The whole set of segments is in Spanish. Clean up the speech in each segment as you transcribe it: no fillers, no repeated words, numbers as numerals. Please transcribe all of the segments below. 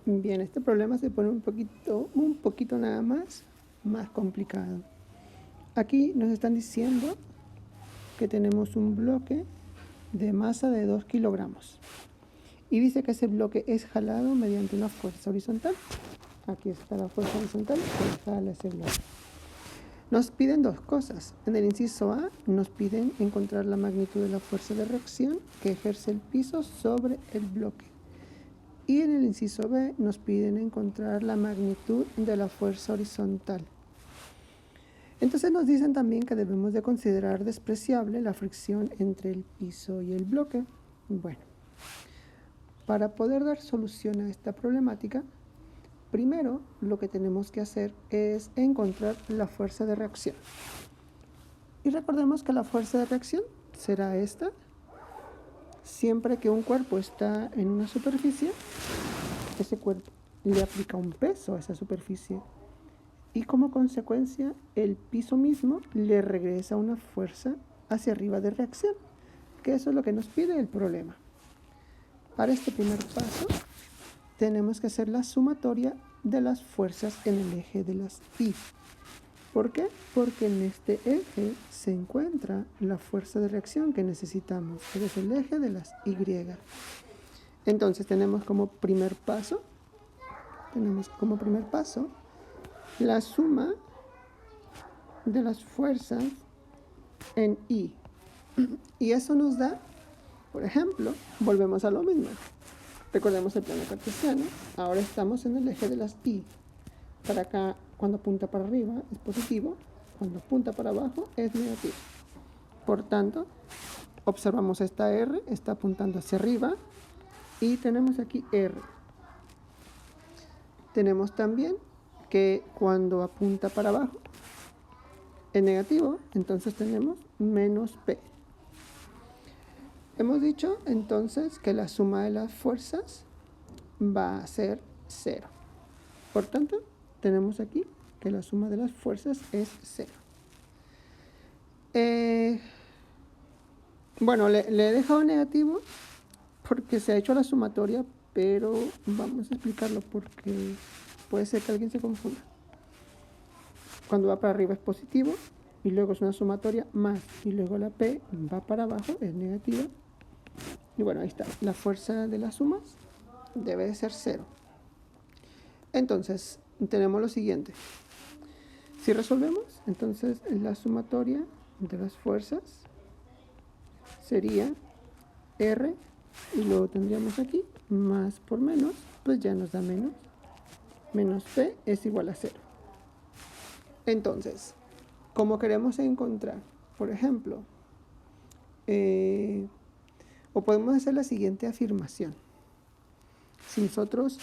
Bien, este problema se pone un poquito nada más complicado. Aquí nos están diciendo que tenemos un bloque de masa de 2 kilogramos. Y dice que ese bloque es jalado mediante una fuerza horizontal. Aquí está la fuerza horizontal que jala ese bloque. Nos piden dos cosas. En el inciso A nos piden encontrar la magnitud de la fuerza de reacción que ejerce el piso sobre el bloque. Y en el inciso B nos piden encontrar la magnitud de la fuerza horizontal. Entonces nos dicen también que debemos de considerar despreciable la fricción entre el piso y el bloque. Bueno, para poder dar solución a esta problemática, primero lo que tenemos que hacer es encontrar la fuerza de reacción. Y recordemos que la fuerza de reacción será esta. Siempre que un cuerpo está en una superficie, ese cuerpo le aplica un peso a esa superficie y como consecuencia el piso mismo le regresa una fuerza hacia arriba de reacción, que eso es lo que nos pide el problema. Para este primer paso tenemos que hacer la sumatoria de las fuerzas en el eje de las Y. ¿Por qué? Porque en este eje se encuentra la fuerza de reacción que necesitamos, que es el eje de las Y. Entonces tenemos como primer paso la suma de las fuerzas en Y. Y eso nos da, por ejemplo, volvemos a lo mismo. Recordemos el plano cartesiano. Ahora estamos en el eje de las Y. Para acá, cuando apunta para arriba es positivo, cuando apunta para abajo es negativo. Por tanto, observamos esta R, está apuntando hacia arriba y tenemos aquí R. Tenemos también que cuando apunta para abajo es negativo, entonces tenemos menos P. Hemos dicho entonces que la suma de las fuerzas va a ser 0. Por tanto, tenemos aquí que la suma de las fuerzas es 0. Bueno, le he dejado negativo porque se ha hecho la sumatoria, pero vamos a explicarlo porque puede ser que alguien se confunda. Cuando va para arriba es positivo y luego es una sumatoria más y luego la P va para abajo, es negativa. Y bueno, ahí está, la fuerza de las sumas debe de ser 0. Entonces, tenemos lo siguiente. Si resolvemos, entonces la sumatoria de las fuerzas sería R, y luego tendríamos aquí más por menos, pues ya nos da menos. Menos P es igual a 0. Entonces, como queremos encontrar, por ejemplo, o podemos hacer la siguiente afirmación. Si nosotros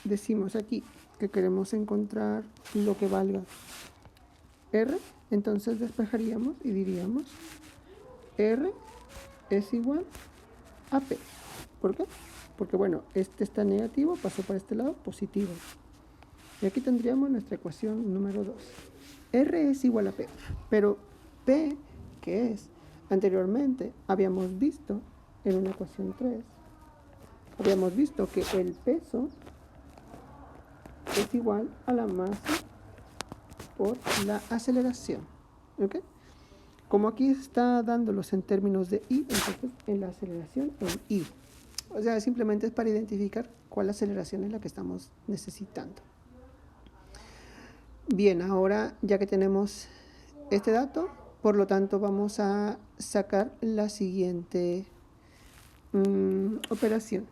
decimos aquí que queremos encontrar lo que valga R, entonces despejaríamos y diríamos R es igual a P. ¿Por qué? Porque bueno, este está negativo, pasó para este lado positivo. Y aquí tendríamos nuestra ecuación número 2. R es igual a P, pero P, ¿qué es? Anteriormente habíamos visto en una ecuación 3, habíamos visto que el peso es igual a la masa por la aceleración. ¿Ok? Como aquí está dándolos en términos de I, entonces en la aceleración en I. O sea, simplemente es para identificar cuál aceleración es la que estamos necesitando. Bien, ahora ya que tenemos este dato, por lo tanto vamos a sacar la siguiente operación.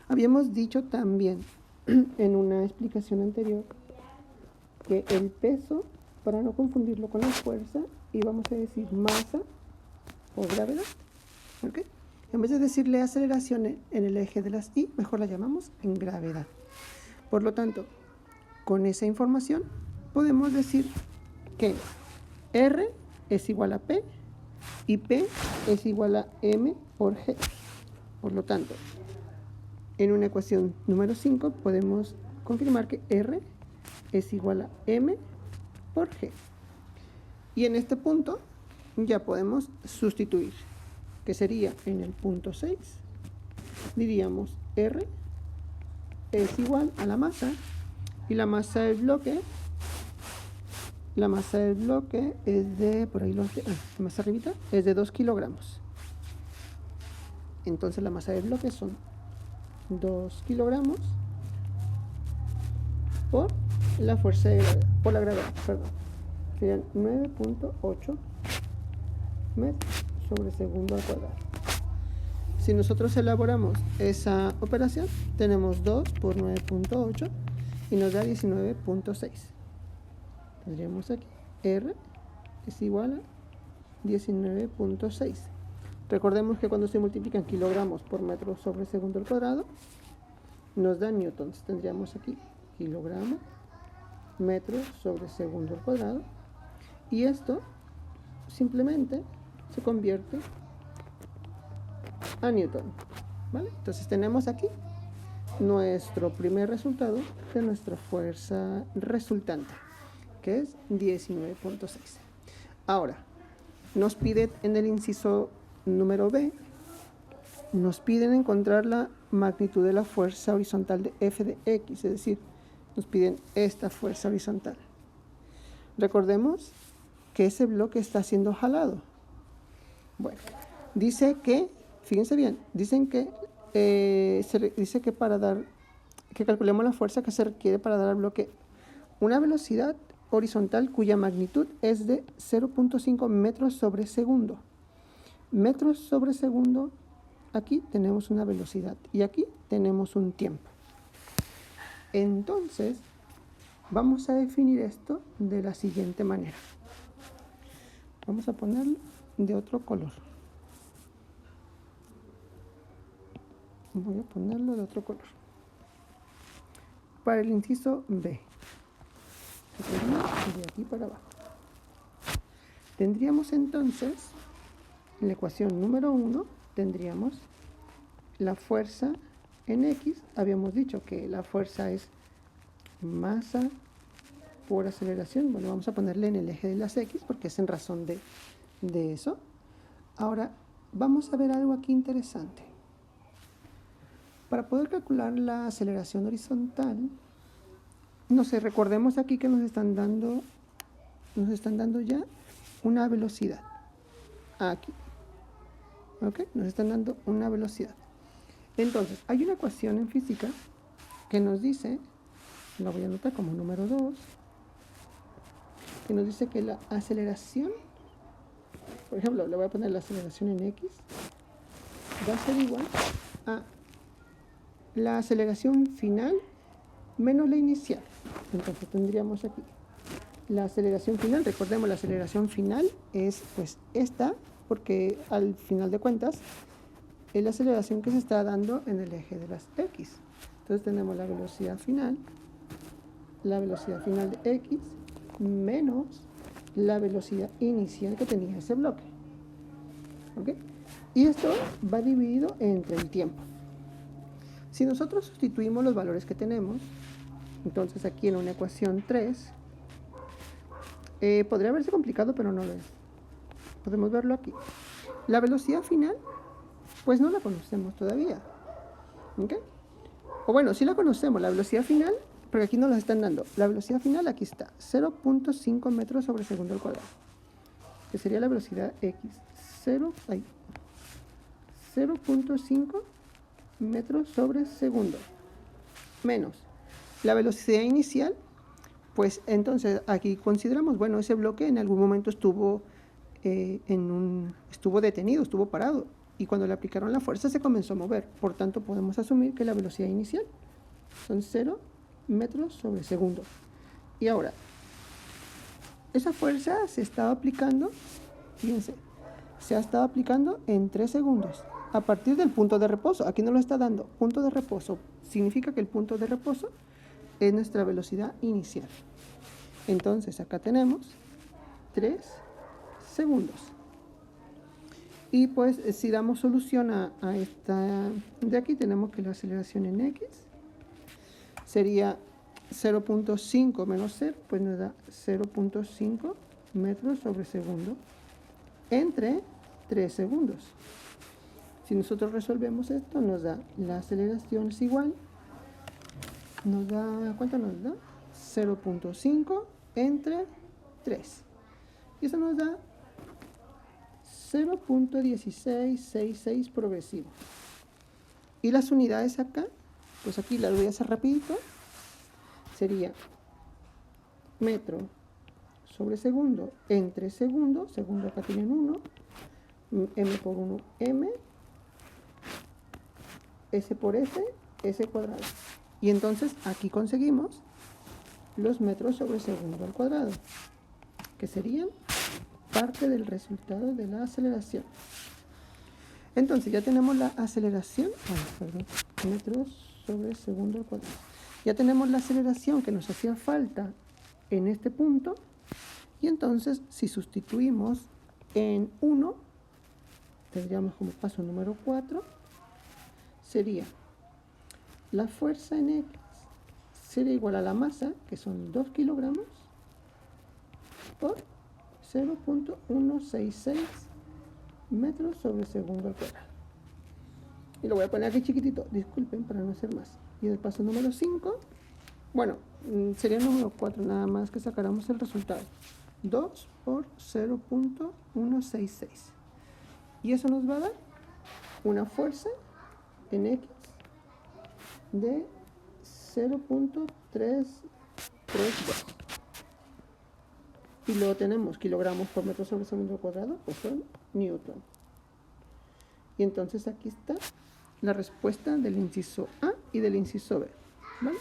Habíamos dicho también en una explicación anterior que el peso, para no confundirlo con la fuerza, íbamos a decir masa o gravedad. ¿Ok? En vez de decirle aceleración en el eje de las Y, mejor la llamamos en gravedad. Por lo tanto, con esa información podemos decir que R es igual a P y P es igual a M por G. Por lo tanto, en una ecuación número 5 podemos confirmar que R es igual a M por G. Y en este punto ya podemos sustituir, que sería en el punto 6, diríamos R es igual a la masa, y la masa del bloque es de, por ahí más arribita, es de 2 kilogramos. Entonces la masa del bloque son 2 kilogramos por la fuerza de gravedad, por la gravedad, perdón. Serían 9.8 metros sobre segundo al cuadrado. Si nosotros elaboramos esa operación, tenemos 2 por 9.8 y nos da 19.6. Tendríamos aquí R es igual a 19.6. Recordemos que cuando se multiplican kilogramos por metros sobre segundo al cuadrado, nos da newtons. Tendríamos aquí kilogramo, metros sobre segundo al cuadrado. Y esto simplemente se convierte a newton, ¿vale? Entonces tenemos aquí nuestro primer resultado de nuestra fuerza resultante, que es 19.6. Ahora, nos pide en el inciso número B, nos piden encontrar la magnitud de la fuerza horizontal de F de X, es decir, nos piden esta fuerza horizontal. Recordemos que ese bloque está siendo jalado. Bueno, dice que, fíjense bien, dice que que calculemos la fuerza que se requiere para dar al bloque una velocidad horizontal cuya magnitud es de 0.5 metros sobre segundo. Metros sobre segundo, aquí tenemos una velocidad y aquí tenemos un tiempo. Entonces, vamos a definir esto de la siguiente manera. Vamos a ponerlo de otro color. Voy a ponerlo de otro color. Para el inciso B, que sería de aquí para abajo. Tendríamos entonces, en la ecuación número 1, tendríamos la fuerza en X. Habíamos dicho que la fuerza es masa por aceleración. Bueno, vamos a ponerle en el eje de las X porque es en razón de eso. Ahora, vamos a ver algo aquí interesante. Para poder calcular la aceleración horizontal, no sé, recordemos aquí que nos están dando ya una velocidad. Aquí. ¿Ok? Nos están dando una velocidad. Entonces, hay una ecuación en física que nos dice, la voy a anotar como número 2, que nos dice que la aceleración, por ejemplo, le voy a poner la aceleración en X, va a ser igual a la aceleración final menos la inicial. Entonces tendríamos aquí la aceleración final. Recordemos, la aceleración final es pues esta, porque al final de cuentas es la aceleración que se está dando en el eje de las X. Entonces tenemos la velocidad final de X menos la velocidad inicial que tenía ese bloque. ¿Ok? Y esto va dividido entre el tiempo. Si nosotros sustituimos los valores que tenemos, entonces aquí en una ecuación 3, podría verse complicado, pero no lo es. Podemos verlo aquí. La velocidad final, pues no la conocemos todavía. ¿Ok? O bueno, sí la conocemos, la velocidad final, pero aquí no la están dando. La velocidad final aquí está, 0.5 metros sobre segundo al cuadrado, que sería la velocidad X. 0.5 metros sobre segundo menos la velocidad inicial. Pues entonces aquí consideramos, bueno, ese bloque en algún momento estuvo detenido, estuvo parado, y cuando le aplicaron la fuerza se comenzó a mover. Por tanto, podemos asumir que la velocidad inicial son 0 metros sobre segundo. Y ahora, esa fuerza se estaba aplicando, fíjense, se ha estado aplicando en 3 segundos. A partir del punto de reposo, aquí no lo está dando, punto de reposo, significa que el punto de reposo es nuestra velocidad inicial. Entonces acá tenemos 3 segundos. Y pues si damos solución a esta de aquí, tenemos que la aceleración en X sería 0.5 menos 0, pues nos da 0.5 metros sobre segundo entre 3 segundos. Si nosotros resolvemos esto, nos da la aceleración es igual nos da, ¿cuánto nos da? 0.5 entre 3. Y eso nos da 0.1666 progresivo. Y las unidades acá, pues aquí las voy a hacer rapidito. Sería metro sobre segundo entre segundo. Segundo acá tienen 1. M por 1, M. S por S, S cuadrado. Y entonces aquí conseguimos los metros sobre segundo al cuadrado, que serían parte del resultado de la aceleración. Entonces ya tenemos la aceleración, metros sobre segundo al cuadrado. Ya tenemos la aceleración que nos hacía falta en este punto. Y entonces si sustituimos en 1, tendríamos como paso número 4, sería la fuerza en X sería igual a la masa, que son 2 kilogramos, por 0.166 metros sobre segundo al cuadrado. Y lo voy a poner aquí chiquitito, disculpen, para no hacer más. Y el paso número 5, bueno, sería el número 4 nada más que sacáramos el resultado. 2 por 0.166. Y eso nos va a dar una fuerza en X de 0.332. Y luego tenemos kilogramos por metro sobre segundo al cuadrado, pues son newton. Y entonces aquí está la respuesta del inciso A y del inciso B, ¿vale?